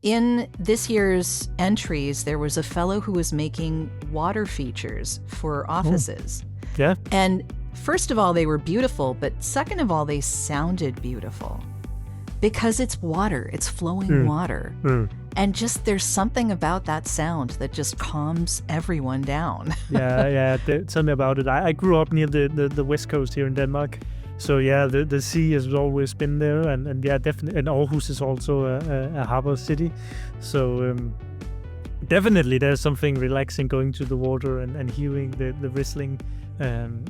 in this year's entries, there was a fellow who was making water features for offices. Yeah. And first of all, they were beautiful, but second of all, they sounded beautiful because it's water, it's flowing water. And just there's something about that sound that just calms everyone down. yeah. Tell me about it. I grew up near the west coast here in Denmark. So yeah, the sea has always been there, and yeah, definitely. And Aarhus is also a harbor city. So definitely there's something relaxing going to the water and hearing the whistling.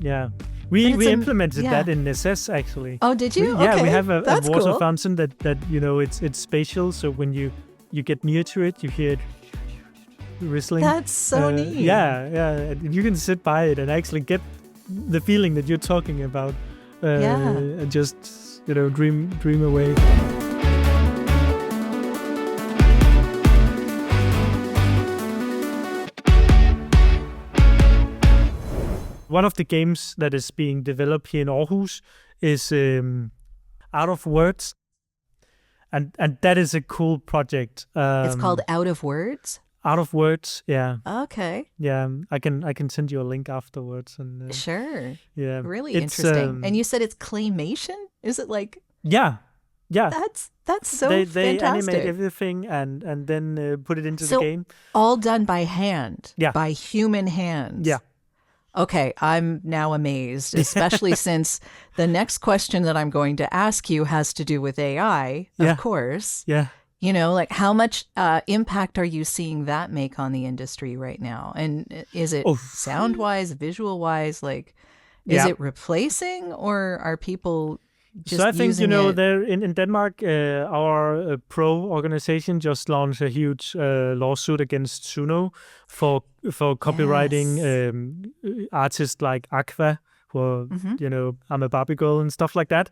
Yeah. We implemented that in Necesse actually. Oh, did you? Yeah, okay. we have a water cool. fountain that it's spatial. So when you get near to it, you hear it whistling. That's so neat. Yeah. You can sit by it and actually get the feeling that you're talking about. And just dream away. One of the games that is being developed here in Aarhus is Out of Words, and that is a cool project. It's called Out of Words. Out of Words, yeah. Okay. Yeah, I can send you a link afterwards. And sure. Yeah, really interesting. And you said it's claymation? Is it like? Yeah. That's so they fantastic. animate everything and then put it into the game. All done by hand. Yeah. By human hands. Yeah. Okay, I'm now amazed, especially since the next question that I'm going to ask you has to do with AI, of course. Yeah. Like how much impact are you seeing that make on the industry right now? And is it sound-wise, visual-wise? Like, is it replacing, or are people just So I think, using it? there in Denmark, our pro organization just launched a huge lawsuit against Suno for copywriting artists like Aqua, who are, I'm a Barbie girl and stuff like that.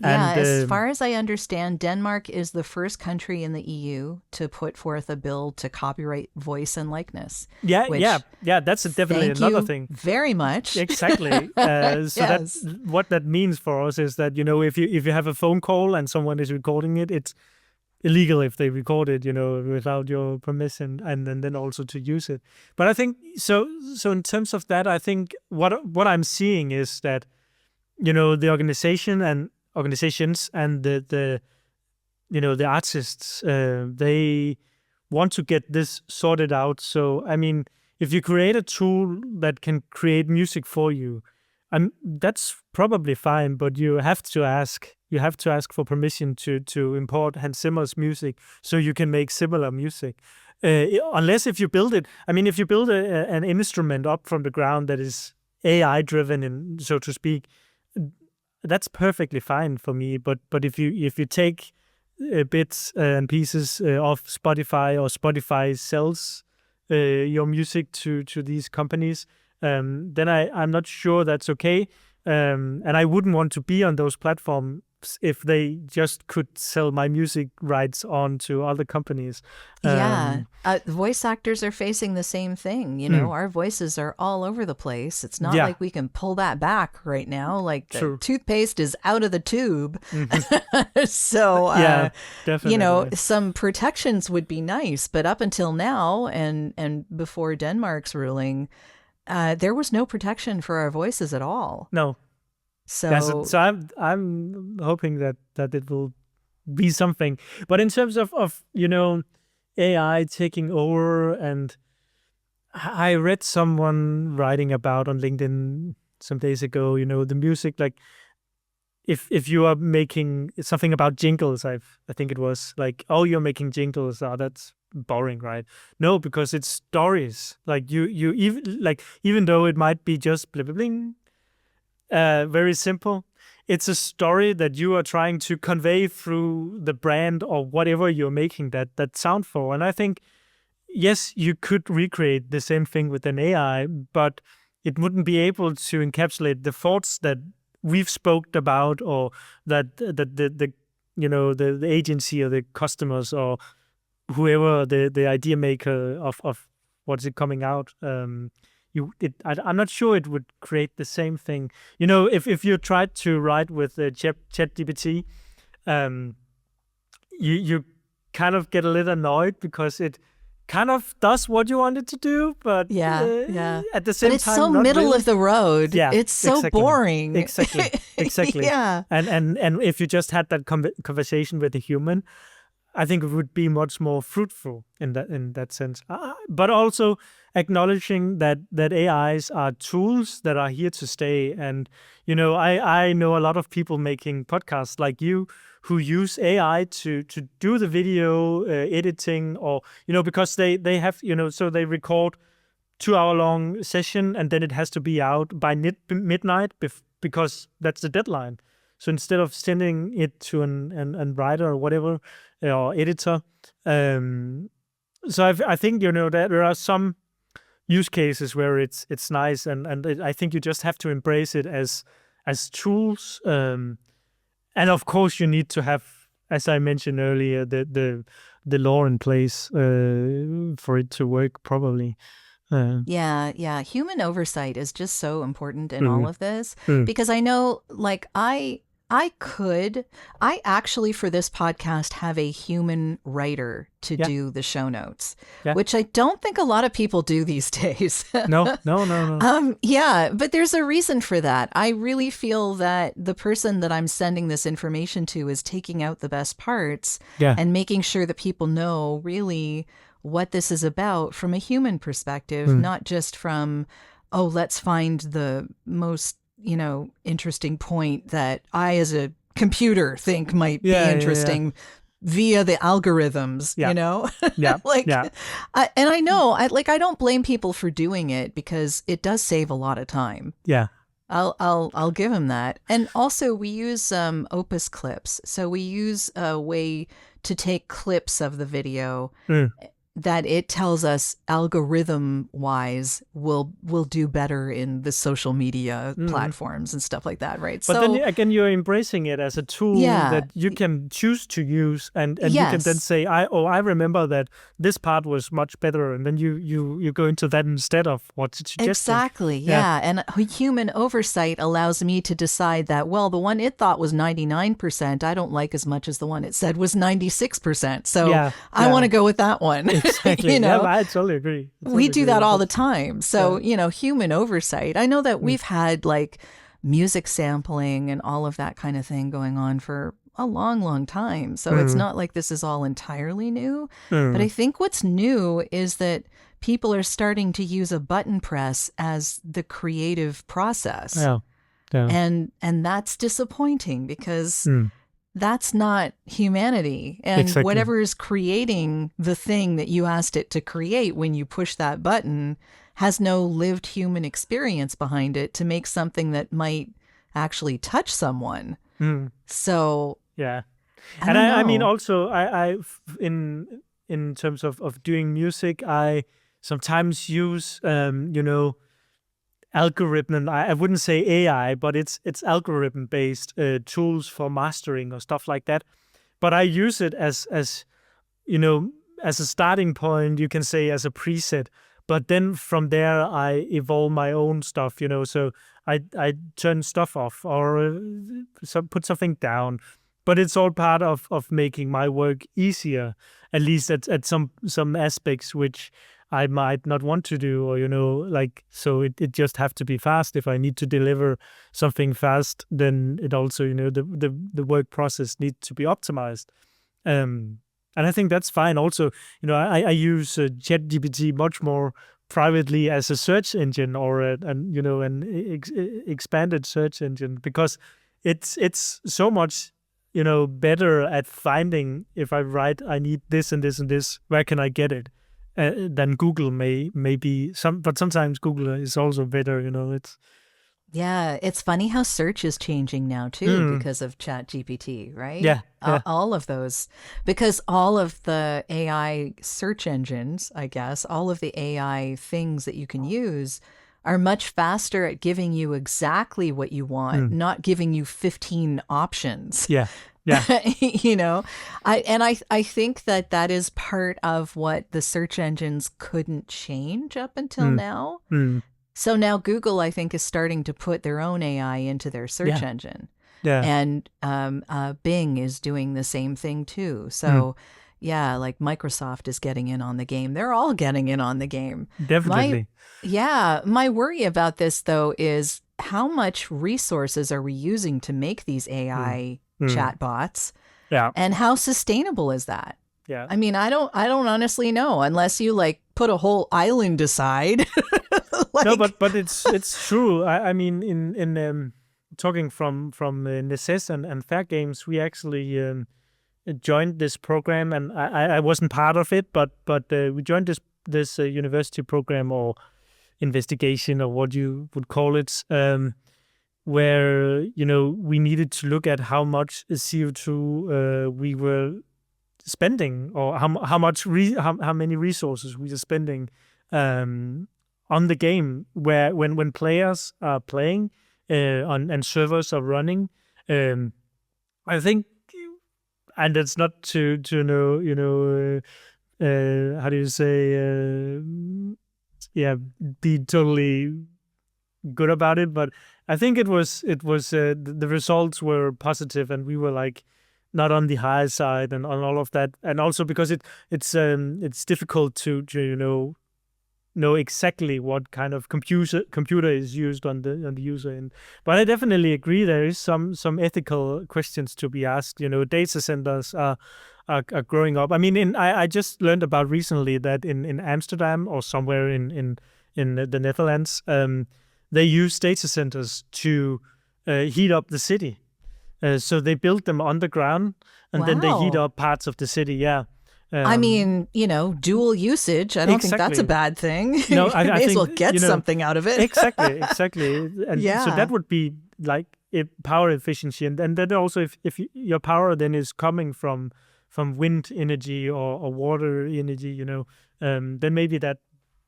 As far as I understand, Denmark is the first country in the EU to put forth a bill to copyright voice and likeness. Yeah. That's definitely another thing. Very much. Exactly. That's what that means for us is that if you have a phone call and someone is recording it, it's illegal if they record it, without your permission, and then also to use it. But I think so. In terms of that, I think what I'm seeing is that the organizations and the artists, they want to get this sorted out. So I mean, if you create a tool that can create music for you, that's probably fine, but you have to ask for permission to import Hans Zimmer's music so you can make similar music. Unless if you build it, if you build an instrument up from the ground that is AI driven, so to speak, that's perfectly fine for me. But if you take bits and pieces of Spotify, or Spotify sells your music to these companies, then I'm not sure that's okay. And I wouldn't want to be on those platforms if they just could sell my music rights on to other companies. Voice actors are facing the same thing. Our voices are all over the place. It's not like we can pull that back right now. Like the toothpaste is out of the tube. So, definitely. some protections would be nice. But up until now and before Denmark's ruling, there was no protection for our voices at all. No. So I'm hoping that it will be something. But in terms of AI taking over, and I read someone writing about on LinkedIn some days ago, the music, like if you are making something about jingles, I think it was like, you're making jingles, that's boring, right? No, because it's stories. Like you even though it might be just blah, blah, bling, very simple, it's a story that you are trying to convey through the brand or whatever you're making that sound for. And I think, yes, you could recreate the same thing with an AI, but it wouldn't be able to encapsulate the thoughts that we've spoke about, or that the agency or the customers or whoever the idea maker of what's it coming out. I'm not sure it would create the same thing. If you tried to write with ChatGPT, you kind of get a little annoyed because it kind of does what you want it to do, but at the same but it's time, so not middle really. of the road. Yeah, it's so boring. Exactly. Yeah. And if you just had that conversation with a human, I think it would be much more fruitful in that sense. But also acknowledging that AIs are tools that are here to stay. And I know a lot of people making podcasts like you who use AI to do the video editing, or because they have so they record 2-hour long session and then it has to be out by midnight because that's the deadline. So instead of sending it to an writer or whatever, or editor, so I think that there are some use cases where it's nice, and I think you just have to embrace it as tools, and of course you need to have, as I mentioned earlier, the law in place for it to work properly. Yeah. Human oversight is just so important in all of this, because I know, like, I actually, for this podcast, have a human writer to do the show notes, which I don't think a lot of people do these days. No. Yeah, but there's a reason for that. I really feel that the person that I'm sending this information to is taking out the best parts and making sure that people know really what this is about from a human perspective, not just from, let's find the most interesting point that I as a computer think might be interesting via the algorithms, and I know I don't blame people for doing it because it does save a lot of time. I'll give him that. And also we use Opus clips. So we use a way to take clips of the video that it tells us algorithm wise will do better in the social media platforms and stuff like that, right? But then again, you're embracing it as a tool that you can choose to use, and you can then say, I remember that this part was much better, and then you go into that instead of what's suggesting. Exactly, yeah. And human oversight allows me to decide that, well, the one it thought was 99%, I don't like as much as the one it said was 96%. So I want to go with that one. Exactly. I totally agree. We do that all the time. So, human oversight. I know that we've had like music sampling and all of that kind of thing going on for a long, long time. So it's not like this is all entirely new. But I think what's new is that people are starting to use a button press as the creative process. And that's disappointing because that's not humanity. And whatever is creating the thing that you asked it to create when you push that button has no lived human experience behind it to make something that might actually touch someone. So I mean, also I in terms of doing music, I sometimes use algorithm. I wouldn't say AI, but it's algorithm based tools for mastering or stuff like that. But I use it as as a starting point. You can say as a preset. But then from there, I evolve my own stuff. So I turn stuff off or put something down. But it's all part of making my work easier, at least at some aspects which I might not want to do, or, so it just have to be fast. If I need to deliver something fast, then it also, the work process needs to be optimized. And I think that's fine. Also, I use ChatGPT much more privately as a search engine or an expanded search engine, because it's so much, better at finding, if I write, I need this and this and this, where can I get it? Than Google may be but sometimes Google is also better. It's funny how search is changing now too because of ChatGPT, right? All of those, because all of the AI search engines, I guess, all of the AI things that you can use are much faster at giving you exactly what you want, not giving you 15 options. I think that is part of what the search engines couldn't change up until now. So now Google, I think, is starting to put their own AI into their search engine. And Bing is doing the same thing too. So Yeah, like Microsoft is getting in on the game. They're all getting in on the game. Definitely. My worry about this, though, is how much resources are we using to make these AI chatbots? Yeah. And how sustainable is that? Yeah. I mean, I don't honestly know, unless you like put a whole island aside. No, but it's true. I mean, in talking from Necesse and Fair Games, we actually joined this program, and I wasn't part of it, but we joined this university program or investigation, or what you would call it, where we needed to look at how much CO2 we were spending, or how many resources we are spending on the game, where when players are playing and servers are running. I think, and it's not to know, how do you say, be totally good about it, but I think it was the results were positive, and we were like not on the high side and on all of that, and also because it's difficult to know exactly what kind of computer is used on the user end. But I definitely agree there is some ethical questions to be asked. Data centers are growing up. I mean, I just learned about recently that in Amsterdam or somewhere in the Netherlands, they use data centers to heat up the city. So they build them underground, and then they heat up parts of the city. Yeah. I mean, dual usage. I don't think that's a bad thing. No, I may think, as well get something out of it. Exactly. And yeah. So that would be like power efficiency. And then also if your power then is coming from wind energy or water energy, then maybe that.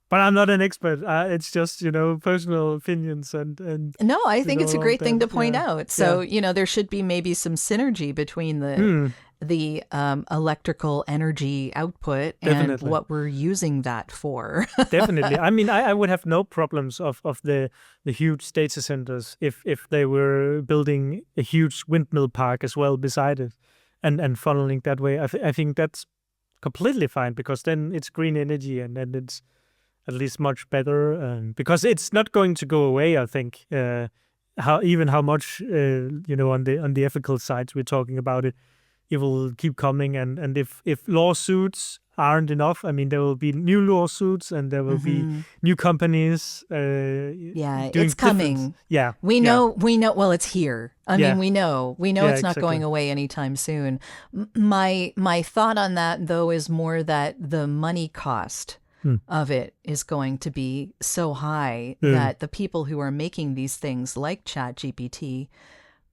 But I'm not an expert. It's just, personal opinions and no, I think it's a great thing to point out. So, there should be maybe some synergy between the electrical energy output and what we're using that for. Definitely. I mean, I would have no problems of the huge data centers if they were building a huge windmill park as well beside it and funneling that way. I think that's completely fine, because then it's green energy, and then it's at least much better, because it's not going to go away. I think how much on the ethical sides we're talking about it will keep coming, and if lawsuits aren't enough, I mean, there will be new lawsuits, and there will be new companies. It's coming. Yeah, we know. Well, it's here. I mean, we know it's not going away anytime soon. My thought on that, though, is more that the money cost of it is going to be so high that the people who are making these things like ChatGPT,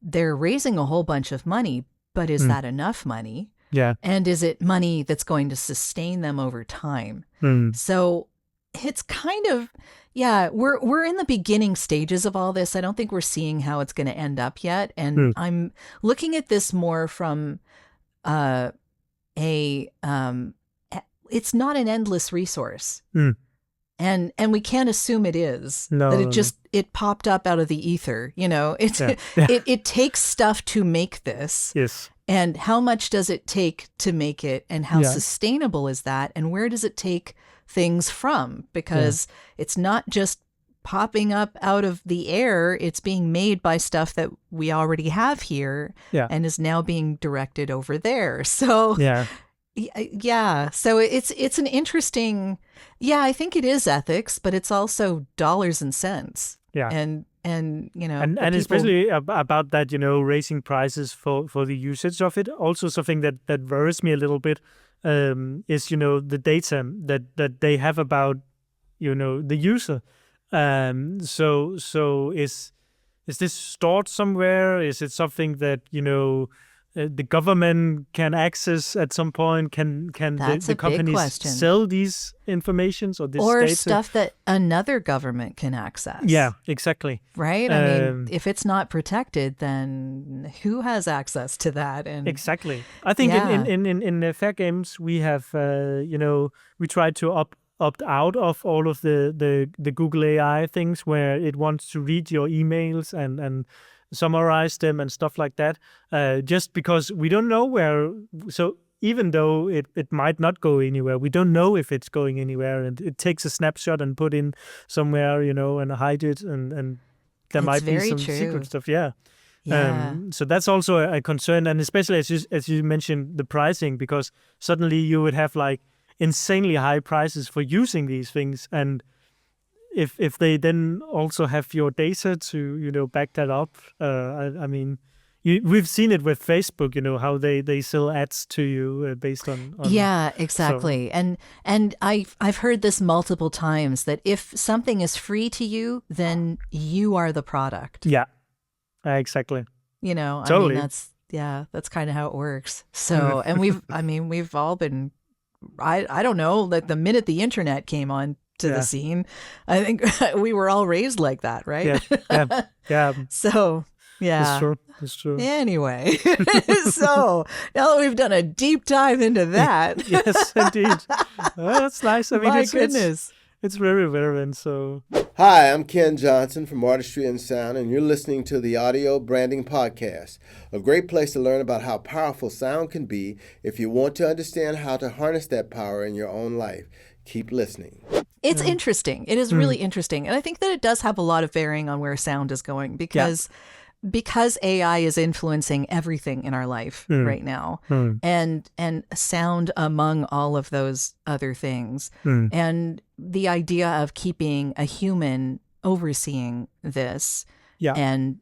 they're raising a whole bunch of money, but is that enough money? Yeah. And is it money that's going to sustain them over time? So it's kind of, we're in the beginning stages of all this. I don't think we're seeing how it's going to end up yet. And I'm looking at this more from it's not an endless resource. And we can't assume it is. It popped up out of the ether. It takes stuff to make this. Yes. And how much does it take to make it, and how sustainable is that, and where does it take things from? Because it's not just popping up out of the air. It's being made by stuff that we already have here and is now being directed over there. So so it's an interesting, I think it is ethics, but it's also dollars and cents. And especially about that, raising prices for the usage of it. Also, something that worries me a little bit is the data that they have about the user. So is this stored somewhere? Is it something that the government can access at some point? Can the companies sell these informations or this data? Stuff that another government can access? Yeah, exactly. Right? I mean, if it's not protected, then who has access to that? And exactly. I think in Fair Games we have we try to opt out of all of the Google AI things, where it wants to read your emails and summarize them and stuff like that, just because we don't know where. So even though it might not go anywhere, we don't know if it's going anywhere, and it takes a snapshot and put in somewhere, and hide it, and there might be some secret stuff. Yeah. So that's also a concern, and especially as you mentioned the pricing, because suddenly you would have like insanely high prices for using these things, and if they then also have your data to back that up, I mean, we've seen it with Facebook, how they sell ads to you based on yeah, exactly. So. And I've heard this multiple times, that if something is free to you, then you are the product. Yeah. Exactly. Totally. I mean, that's kind of how it works. So, and we've all been, I don't know, like the minute the internet came on to the scene, I think we were all raised like that, right? Yeah. So, yeah. It's true. Anyway, so now that we've done a deep dive into that. Yes, indeed. Well, that's nice. I mean, my goodness. It's very relevant, so... Hi, I'm Ken Johnson from Artistry and Sound, and you're listening to the Audio Branding Podcast, a great place to learn about how powerful sound can be if you want to understand how to harness that power in your own life. Keep listening. It's interesting. It is really interesting. And I think that it does have a lot of bearing on where sound is going, because AI is influencing everything in our life right now, and sound among all of those other things. And the idea of keeping a human overseeing this, and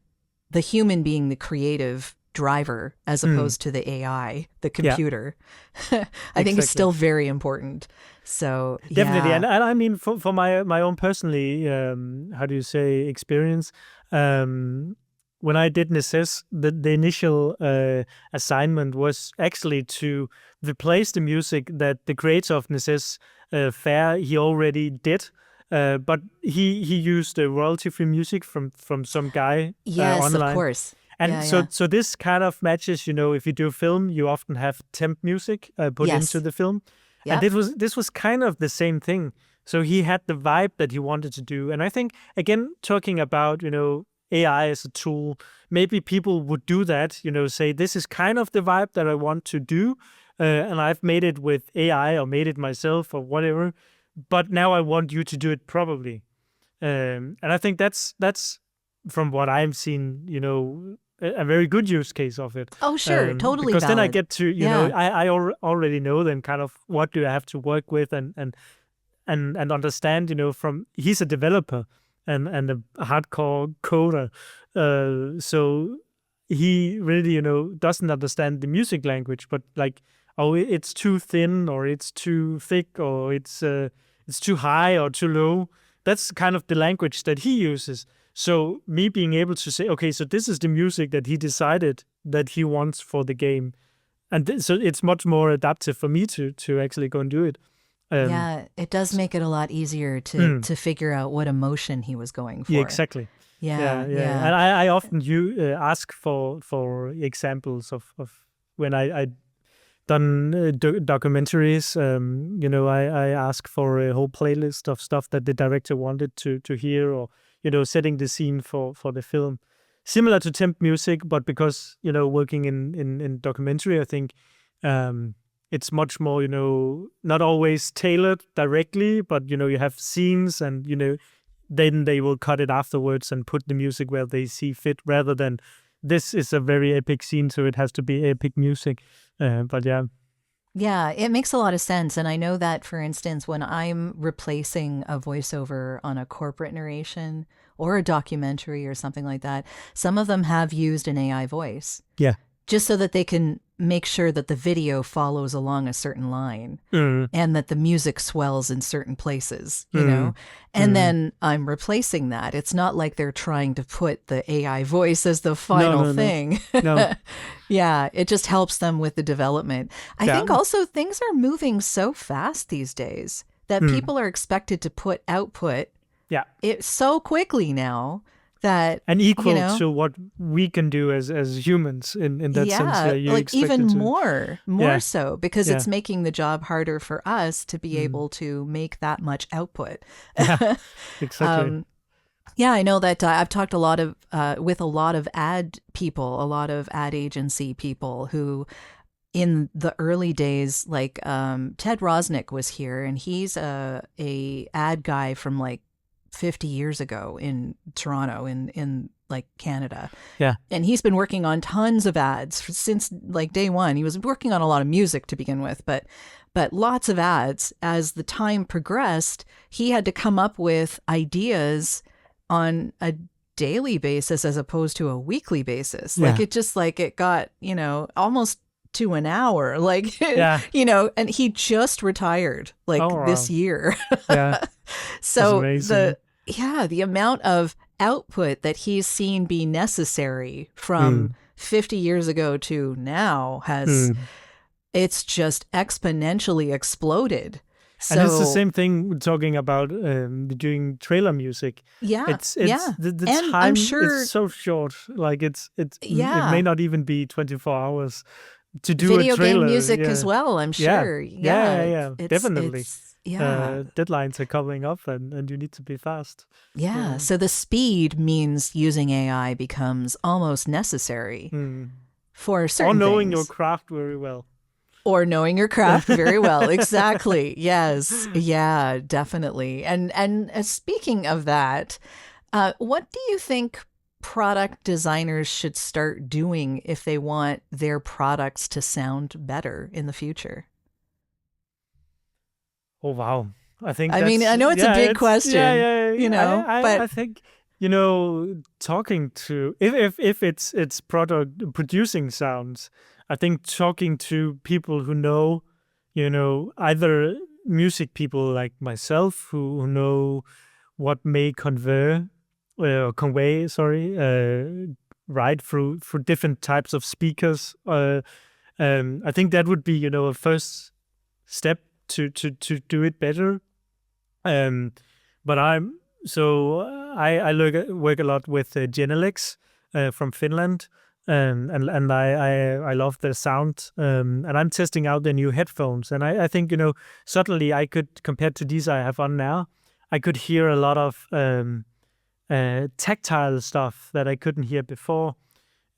the human being the creative driver as opposed to the AI, the computer, I think is still very important. So definitely, and I mean for my own personally, how do you say, experience. When I did Necesse, the initial assignment was actually to replace the music that the creator of Necesse Fair he already did, but he used royalty-free music from some guy online. Yes, of course. And so this kind of matches, if you do film, you often have temp music put into the film. Yep. And this was kind of the same thing. So he had the vibe that he wanted to do. And I think, again, talking about, AI as a tool, maybe people would do that, say, this is kind of the vibe that I want to do, and I've made it with AI or made it myself or whatever, but now I want you to do it properly. And I think that's from what I've seen, a very good use case of it. Oh, sure, totally because valid. Then I get to, I already know then kind of what do I have to work with and understand, from, he's a developer. And a hardcore coder, so he really, doesn't understand the music language. But like, it's too thin, or it's too thick, or it's too high or too low. That's kind of the language that he uses. So me being able to say, okay, so this is the music that he decided that he wants for the game, and so it's much more adaptive for me to actually go and do it. It does make it a lot easier to figure out what emotion he was going for. Yeah, exactly. Yeah. And I often ask for examples of when I done documentaries. I ask for a whole playlist of stuff that the director wanted to hear, or setting the scene for the film. Similar to temp music, but because working in documentary, I think. It's much more, not always tailored directly, but, you have scenes and, then they will cut it afterwards and put the music where they see fit, rather than this is a very epic scene, so it has to be epic music. But yeah. Yeah, it makes a lot of sense. And I know that, for instance, when I'm replacing a voiceover on a corporate narration or a documentary or something like that, some of them have used an AI voice. Yeah. Just so that they can make sure that the video follows along a certain line and that the music swells in certain places, and then I'm replacing that. It's not like they're trying to put the AI voice as the final thing. No. Yeah, it just helps them with the development. I think also things are moving so fast these days that people are expected to put output it so quickly now. That, and equal to what we can do as humans in that sense. Yeah, like even more so, because it's making the job harder for us to be able to make that much output. Yeah, exactly. I know that I've talked a lot of with a lot of ad people, a lot of ad agency people who in the early days, like Ted Rosnick was here, and he's a ad guy from like 50 years ago in Toronto, in like Canada. Yeah. And he's been working on tons of ads since like day one. He was working on a lot of music to begin with, but lots of ads. As the time progressed, he had to come up with ideas on a daily basis as opposed to a weekly basis. Yeah. Like it got, almost to an hour, like, Yeah. and he just retired like this year. Yeah. So the amount of output that he's seen be necessary from 50 years ago to now it's just exponentially exploded. So, and it's the same thing talking about doing trailer music. Yeah. It's the time is so short. Like it may not even be 24 hours to do video a trailer. Game music as well, I'm sure. Yeah. Definitely. Deadlines are coming up and you need to be fast. Yeah. So the speed means using AI becomes almost necessary for certain or knowing things. your craft very well. Or knowing your craft very well. Exactly. Yes. Yeah, definitely. And speaking of that, what do you think product designers should start doing if they want their products to sound better in the future? Oh, wow. I think I mean, I know it's a big question, I think, talking to, if it's product producing sounds, I think talking to people who know, either music people like myself who know what may convey, right through different types of speakers. I think that would be, a first step to do it better. But I work a lot with Genelex from Finland. And I love their sound, and I'm testing out their new headphones. And I think, suddenly I could, compared to these I have on now, I could hear a lot of tactile stuff that I couldn't hear before.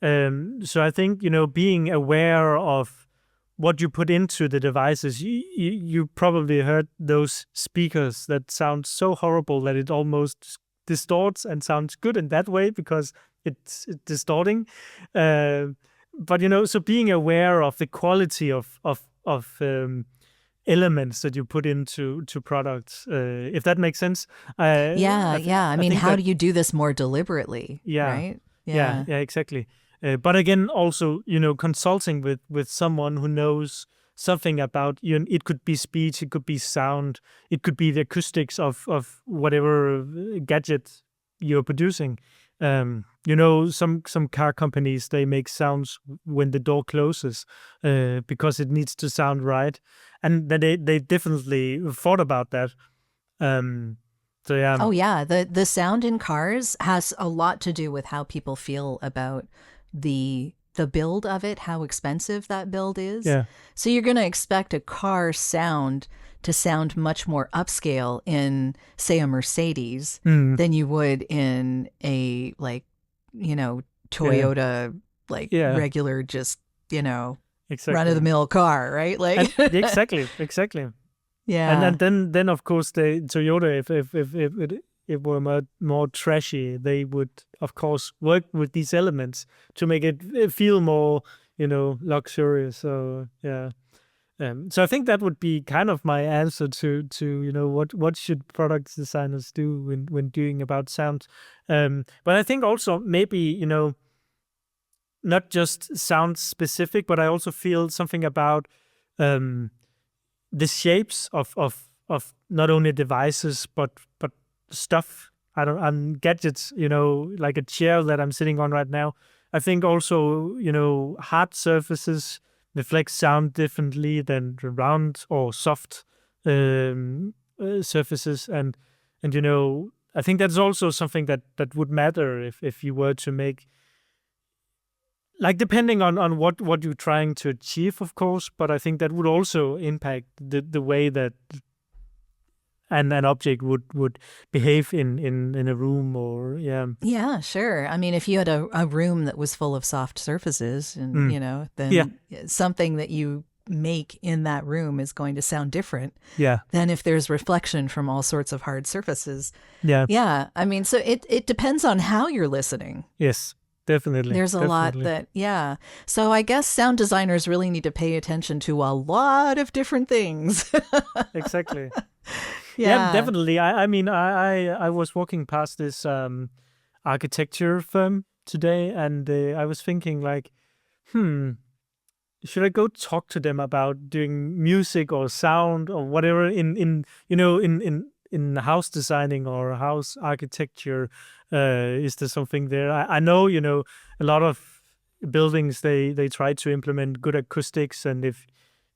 So I think, being aware of what you put into the devices, you probably heard those speakers that sound so horrible that it almost distorts and sounds good in that way because it's distorting, but so being aware of the quality of elements that you put into products, if that makes sense. I mean, how do you do this more deliberately? Right? Yeah, exactly. But again, also consulting with someone who knows something about it could be speech, it could be sound, it could be the acoustics of whatever gadget you're producing. Some car companies, they make sounds when the door closes because it needs to sound right, and they definitely thought about that. So yeah. Oh yeah, the sound in cars has a lot to do with how people feel about the build of it, how expensive that build is. Yeah. So you're going to expect a car sound to sound much more upscale in, say, a Mercedes than you would in a Toyota, regular, just, exactly. run-of-the-mill car, right? Like exactly. Yeah. And then of course the Toyota, if it were more trashy, they would of course work with these elements to make it feel more, luxurious. So yeah. So I think that would be kind of my answer to what should product designers do when doing about sound. But I think also maybe not just sound specific, but I also feel something about the shapes of not only devices but stuff. Gadgets. Like a chair that I'm sitting on right now. I think also hard surfaces reflect sound differently than round or soft surfaces, and I think that's also something that would matter if you were to make, like, depending on what you're trying to achieve, of course, but I think that would also impact the way that an object would behave in a room, or Yeah, sure. I mean, if you had a room that was full of soft surfaces, and then something that you make in that room is going to sound different than if there's reflection from all sorts of hard surfaces. Yeah. I mean, so it depends on how you're listening. Yes. Definitely. There's a lot that, So I guess sound designers really need to pay attention to a lot of different things. Exactly. Yeah, definitely. I mean, I was walking past this architecture firm today, and I was thinking like, should I go talk to them about doing music or sound or whatever in house designing or house architecture? Is there something there? I know, a lot of buildings, they try to implement good acoustics, and if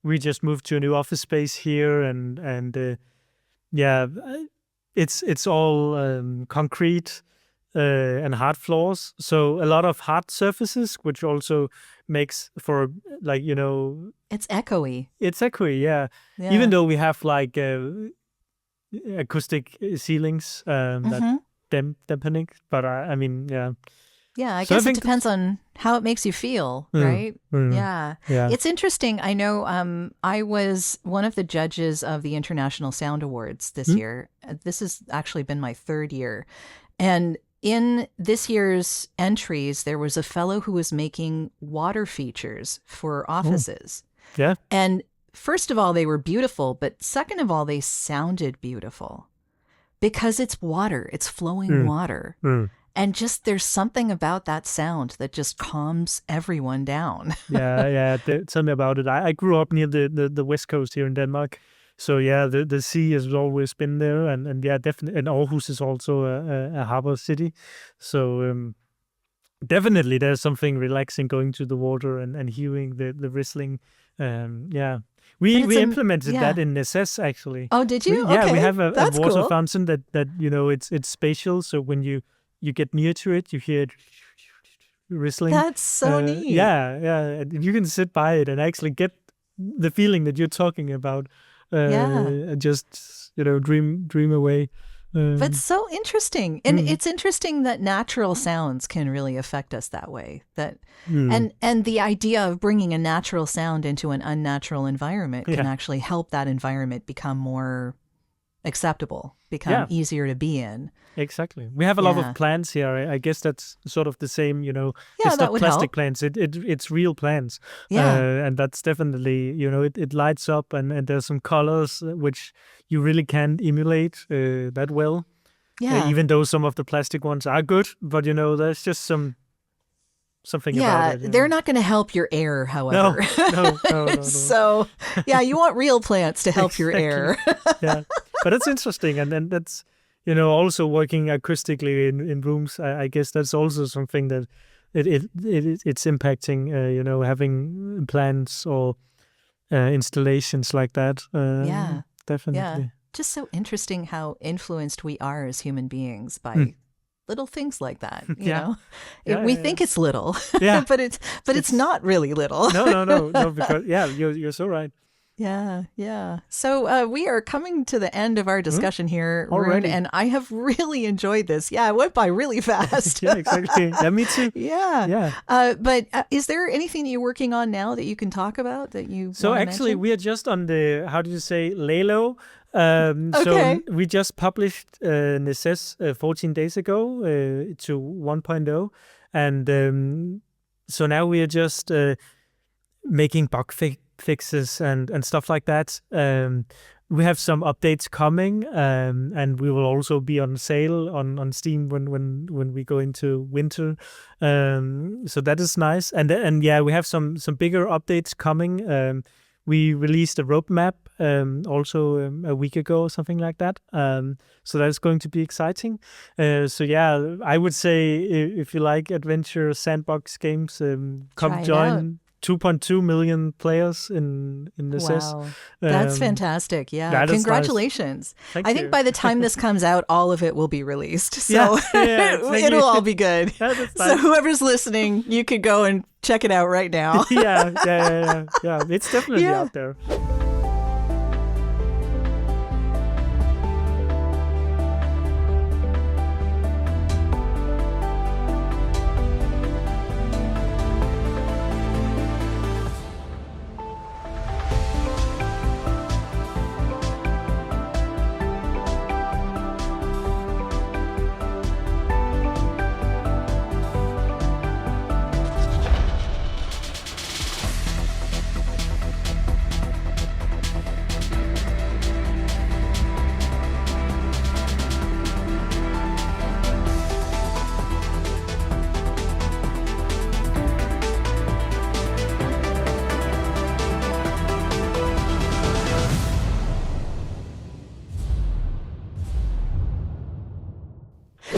we just moved to a new office space here, and it's all concrete and hard floors, so a lot of hard surfaces, which also makes for it's echoey. It's echoey, yeah. Even though we have like acoustic ceilings that dampening, but I mean, I guess it depends on how it makes you feel, right? Yeah. It's interesting. I know I was one of the judges of the International Sound Awards this year. This has actually been my third year. And in this year's entries, there was a fellow who was making water features for offices. Yeah. And first of all, they were beautiful, but second of all, they sounded beautiful because it's water, it's flowing water. And just there's something about that sound that just calms everyone down. Tell me about it. I grew up near the west coast here in Denmark. So the sea has always been there, and definitely, and Aarhus is also a harbor city. So definitely there's something relaxing going to the water and hearing the whistling. We implemented that in Necesse, actually. Oh, did you? We have a water cool. fountain that it's spatial. So when you get near to it, you hear it whistling. That's so neat. Yeah. You can sit by it and actually get the feeling that you're talking about. Just dream away. But so interesting, and it's interesting that natural sounds can really affect us that way. And the idea of bringing a natural sound into an unnatural environment can actually help that environment become more acceptable, become easier to be in. Exactly. We have a lot of plants here. I guess that's sort of the same, it's that not plastic help. plants. It's real plants. And that's definitely, it lights up, and there's some colors which you really can't emulate that well. Yeah. Even though some of the plastic ones are good, but there's just something about it. They're not going to help your air, however. No. So, you want real plants to help your air. But it's interesting, and that's also working acoustically in rooms. I guess that's also something that it's impacting. Having plants or installations like that. Definitely. Yeah, just so interesting how influenced we are as human beings by little things like that. We think it's little, but it's not really little. No, because you're so right. Yeah. So we are coming to the end of our discussion here, Rune, and I have really enjoyed this. Yeah, it went by really fast. Yeah, exactly. Yeah, me too. Yeah. But is there anything you're working on now that you can talk about that you? So actually, we are just on the, how do you say, lay low. So we just published Necesse 14 days ago to 1.0, and so now we are just making bug fixes and stuff like that. We have some updates coming, and we will also be on sale on Steam when we go into winter. So that is nice, and we have some bigger updates coming. We released a roadmap also a week ago or something like that. So that's going to be exciting. I would say if you like adventure sandbox games, come join. 2.2 million players in Necesse. Wow, that's fantastic. Yeah, congratulations. Nice. I think by the time this comes out, all of it will be released. So it'll all be good. Nice. So whoever's listening, you could go and check it out right now. Yeah. It's definitely out there.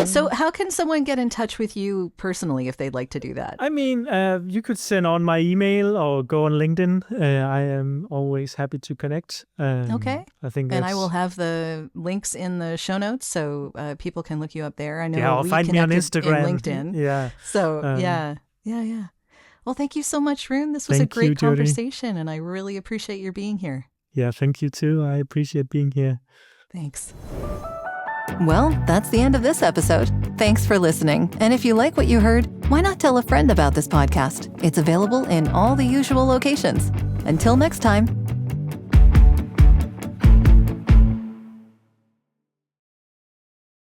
So how can someone get in touch with you personally if they'd like to do that? I mean, you could send on my email or go on LinkedIn. I am always happy to connect. Okay. I think and I will have the links in the show notes so people can look you up there. I know or we find me on Instagram. in LinkedIn. Yeah. So yeah. Well, thank you so much, Rune. This was a great conversation, and I really appreciate your being here. Yeah, thank you too. I appreciate being here. Thanks. Well, that's the end of this episode. Thanks for listening. And if you like what you heard, why not tell a friend about this podcast? It's available in all the usual locations. Until next time,